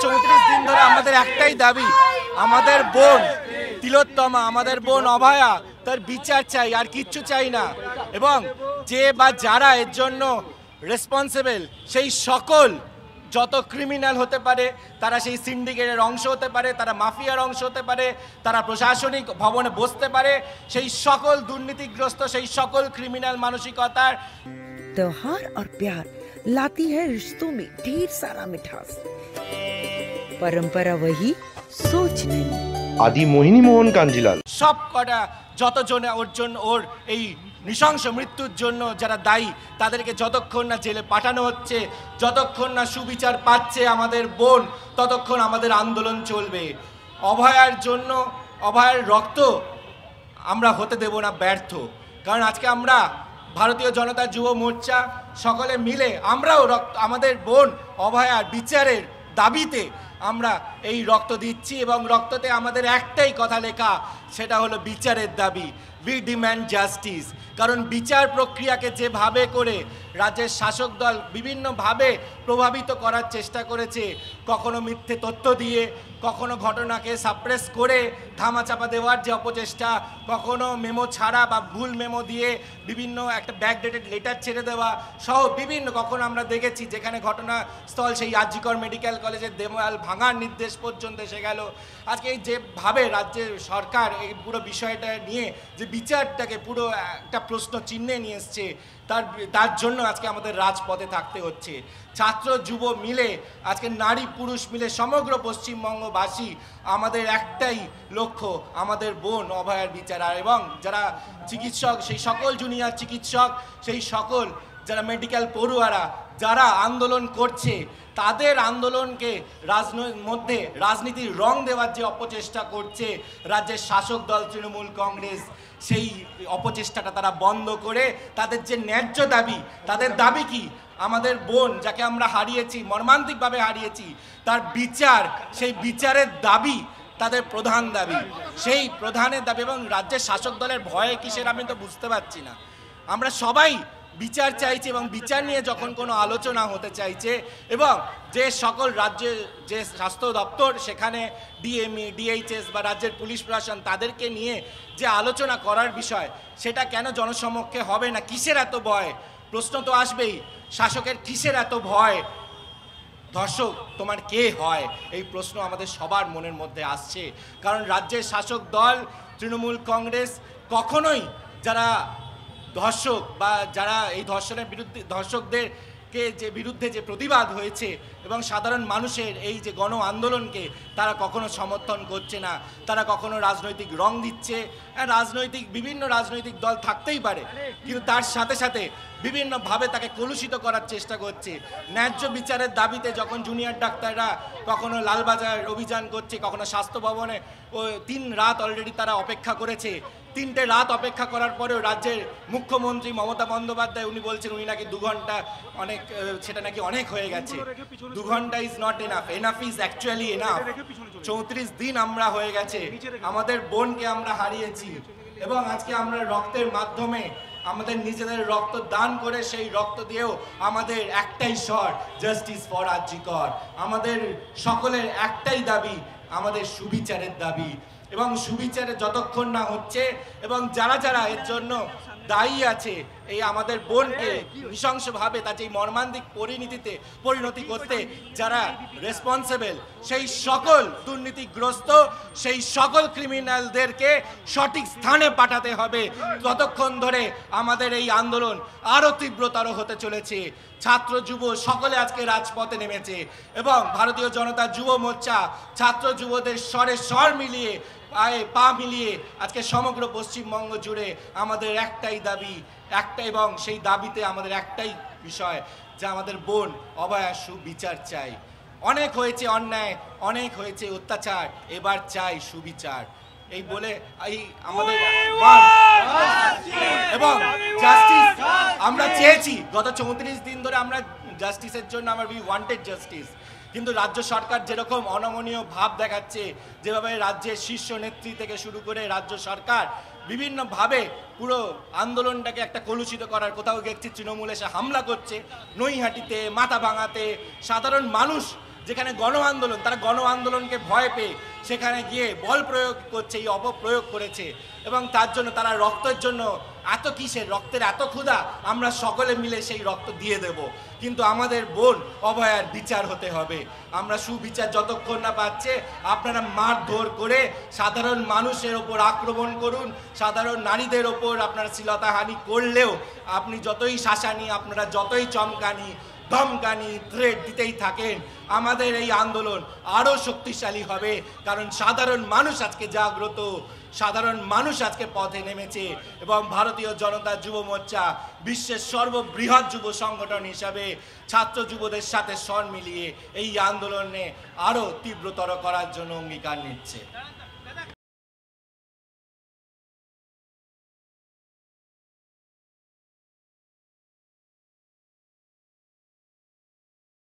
34 দিন ধরে আমাদের একটাই দাবি, আমাদের বোন তিলোত্তমা, আমাদের বোন অভয়া, তার বিচার চাই, আর কিচ্ছু চাই না। এবং যে বা যারা এর জন্য রেসপন্সিবল, সেই সকল যত ক্রিমিনাল হতে পারে, তারা সেই সিন্ডিকেটের অংশ হতে পারে, তারা মাফিয়ার অংশ হতে পারে, তারা প্রশাসনিক ভবনে বসতে পারে, সেই সকল দুর্নীতিগ্রস্ত, সেই সকল ক্রিমিনাল মানসিকতার। त्योहार और प्यार लाती है रिश्तों में ढेर सारा मिठास। परंपरा वही, सोच नहीं। आदि मोहिनी मोहन कांजीलाल সব কটা যতজনে ওর এই নৃশংস মৃত্যুর জন্য যারা দায়ী, তাদেরকে যতক্ষণ না জেলে পাঠানো হচ্ছে, যতক্ষণ না সুবিচার পাচ্ছে আমাদের বোন, ততক্ষণ আমাদের আন্দোলন চলবে। অভয়ার জন্য, অভয়ার রক্ত আমরা হতে দেব না ব্যর্থ। কারণ আজকে আমরা ভারতীয় জনতা যুব মোর্চা সকলে মিলে আমরাও আমাদের বোন অভয়ার বিচারের দাবিতে আমরা এই রক্ত দিচ্ছি, এবং রক্ততে আমাদের একটাই কথা লেখা, সেটা হলো বিচারের দাবি। We demand justice. কারণ বিচার প্রক্রিয়াকে যেভাবে করে রাজ্যের শাসক দল বিভিন্নভাবে প্রভাবিত করার চেষ্টা করেছে, কখনো মিথ্যে তথ্য দিয়ে, কখনো ঘটনাকে সাপ্রেস করে ধামাচাপা দেওয়ার যে অপচেষ্টা, কখনো মেমো ছাড়া বা ভুল মেমো দিয়ে বিভিন্ন একটা ব্যাকডেটেড লেটার ছেড়ে দেওয়া সহ বিভিন্ন, কখনো আমরা দেখেছি যেখানে ঘটনাস্থল সেই আরজিকর মেডিকেল কলেজের দেওয়াল ভাঙার নির্দেশ পর্যন্ত এসে গেল। আজকে এই যেভাবে রাজ্যের সরকার এই পুরো বিষয়টা নিয়ে যে বিচারটাকে পুরো একটা প্রশ্ন চিহ্নে নিয়ে এসছে, তার জন্য আজকে আমাদের রাজপথে থাকতে হচ্ছে। ছাত্র যুব মিলে, আজকে নারী পুরুষ মিলে সমগ্র পশ্চিমবঙ্গবাসী আমাদের একটাই লক্ষ্য, আমাদের বোন অভয়ার বিচার। এবং যারা চিকিৎসক, সেই সকল জুনিয়র চিকিৎসক, সেই সকল যারা মেডিকেল পড়ুয়ারা যারা আন্দোলন করছে, তাদের আন্দোলনকে মধ্যে রাজনীতির রং দেওয়ার যে অপচেষ্টা করছে রাজ্যের শাসক দল তৃণমূল কংগ্রেস, সেই অপচেষ্টাটা তারা বন্ধ করে তাদের যে ন্যায্য দাবি, তাদের দাবি কি? আমাদের বোন যাকে আমরা হারিয়েছি, মর্মান্তিকভাবে হারিয়েছি, তার বিচার, সেই বিচারের দাবি তাদের প্রধান দাবি, সেই প্রধানের দাবি। এবং রাজ্যের শাসক দলের ভয়ে কিসের আমি তো বুঝতে পারছি না। আমরা সবাই বিচার চাইছে, এবং বিচার নিয়ে যখন কোনো আলোচনা হতে চাইছে, এবং যে সকল রাজ্যের যে স্বাস্থ্য দপ্তর, সেখানে ডিএমই, ডিএইচএস বা রাজ্যের পুলিশ প্রশাসন, তাদেরকে নিয়ে যে আলোচনা করার বিষয়, সেটা কেন জনসমক্ষে হবে না? কিসের এত ভয়? প্রশ্ন তো আসবেই, শাসকের কিসের এত ভয়? ধর্ষক তোমার কে হয়? এই প্রশ্ন আমাদের সবার মনের মধ্যে আসছে। কারণ রাজ্যের শাসক দল তৃণমূল কংগ্রেস কখনোই যারা ধর্ষক বা যারা এই ধর্ষণের বিরুদ্ধে, ধর্ষকদেরকে যে বিরুদ্ধে যে প্রতিবাদ হয়েছে এবং সাধারণ মানুষের এই যে গণ আন্দোলনকে, তারা কখনো সমর্থন করছে না। তারা কখনো রাজনৈতিক রং দিচ্ছে, বিভিন্ন রাজনৈতিক দল থাকতেই পারে, কিন্তু তার সাথে সাথে বিভিন্নভাবে তাকে কলুষিত করার চেষ্টা করছে। ন্যায্য বিচারের দাবিতে যখন জুনিয়র ডাক্তাররা কখনো লালবাজার অভিযান করছে, কখনো স্বাস্থ্য ভবনে 3 রাত অলরেডি তারা অপেক্ষা করেছে। 3টে রাত অপেক্ষা করার পরেও রাজ্যের মুখ্যমন্ত্রী মমতা বন্দ্যোপাধ্যায় উনি বলছেন উনি নাকি 2 ঘন্টা অনেক, সেটা নাকি অনেক হয়ে গেছে। 2 ঘন্টা is not enough, enough is actually enough. 34 দিন আমরা হয়ে গেছে, আমাদের বোনকে আমরা হারিয়েছি, এবং আজকে আমরা রক্তের মাধ্যমে আমাদের নিজেদের রক্ত দান করে, সেই রক্ত দিয়েও আমাদের একটাই স্বর, জাস্টিস ফর আরজিকর। আমাদের সকলের একটাই দাবি, আমাদের সুবিচারের দাবি। এবং সুবিচারে যতক্ষণ না হচ্ছে, এবং যারা যারা এর জন্য দায়ী আছে, এই আমাদের বোনকে নৃশংসভাবে তার যে মর্মান্তিক পরিণতি করতে যারা রেসপন্সিবল, সেই সকল দুর্নীতিগ্রস্ত, সেই সকল ক্রিমিনালদেরকে সঠিক স্থানে পাঠাতে হবে। ততক্ষণ ধরে আমাদের এই আন্দোলন আরও তীব্রতর হতে চলেছে। ছাত্র যুব সকলে আজকে রাজপথে নেমেছে, এবং ভারতীয় জনতা যুব মোর্চা ছাত্র যুবদের স্বরে স্বর মিলিয়ে, পায়ে পা মিলিয়ে আজকে সমগ্র পশ্চিমবঙ্গ জুড়ে আমাদের একটাই দাবি, এবং সেই দাবিতে আমাদের একটাই বিষয়, যে আমাদের বোন অভয়া সুবিচার চাই। অনেক হয়েছে অন্যায়, অনেক হয়েছে অত্যাচার, এবার চাই সুবিচার। এই বলে এই আমাদের এবং জাস্টিস আমরা চেয়েছি গত 34 দিন ধরে, আমরা জাস্টিসের জন্য আমরা উই ওয়ান্টেড জাস্টিস। কিন্তু রাজ্য সরকার যেরকম অনমনীয় ভাব দেখাচ্ছে, যেভাবে রাজ্যের শীর্ষ নেত্রী থেকে শুরু করে রাজ্য সরকার বিভিন্নভাবে পুরো আন্দোলনটাকে একটা কলুষিত করার, কোথাও দেখছি তৃণমূল এসে হামলা করছে নৈহাটিতে, মাথা ভাঙাতে, সাধারণ মানুষ যেখানে গণ আন্দোলন, তারা গণ আন্দোলনকে ভয় পেয়ে সেখানে গিয়ে বল প্রয়োগ করছে, এই অপপ্রয়োগ করেছে, এবং তার জন্য তারা রক্তের জন্য এত কিসের, রক্তের এত ক্ষুধা, আমরা সকলে মিলে সেই রক্ত দিয়ে দেব। কিন্তু আমাদের বোন অভয়ার বিচার হতে হবে। আমরা সুবিচার যতক্ষণ না পাচ্ছে, আপনারা মারধর করে সাধারণ মানুষের ওপর আক্রমণ করুন, সাধারণ নারীদের ওপর আপনারা শ্লীলতাহানি করলেও, আপনি যতই শাসানি, আপনারা যতই চমকানি, ধমকানি, থ্রেট দিতেই থাকেন, আমাদের এই আন্দোলন আরও শক্তিশালী হবে। কারণ সাধারণ মানুষ আজকে জাগ্রত, সাধারণ মানুষ আজকে পথে নেমেছে, এবং ভারতীয় জনতা যুব মোর্চা বিশ্বের সর্ববৃহৎ যুব সংগঠন হিসাবে ছাত্র যুবদের সাথে স্বর মিলিয়ে এই আন্দোলনে আরও তীব্রতর করার জন্য অঙ্গীকার নিচ্ছে।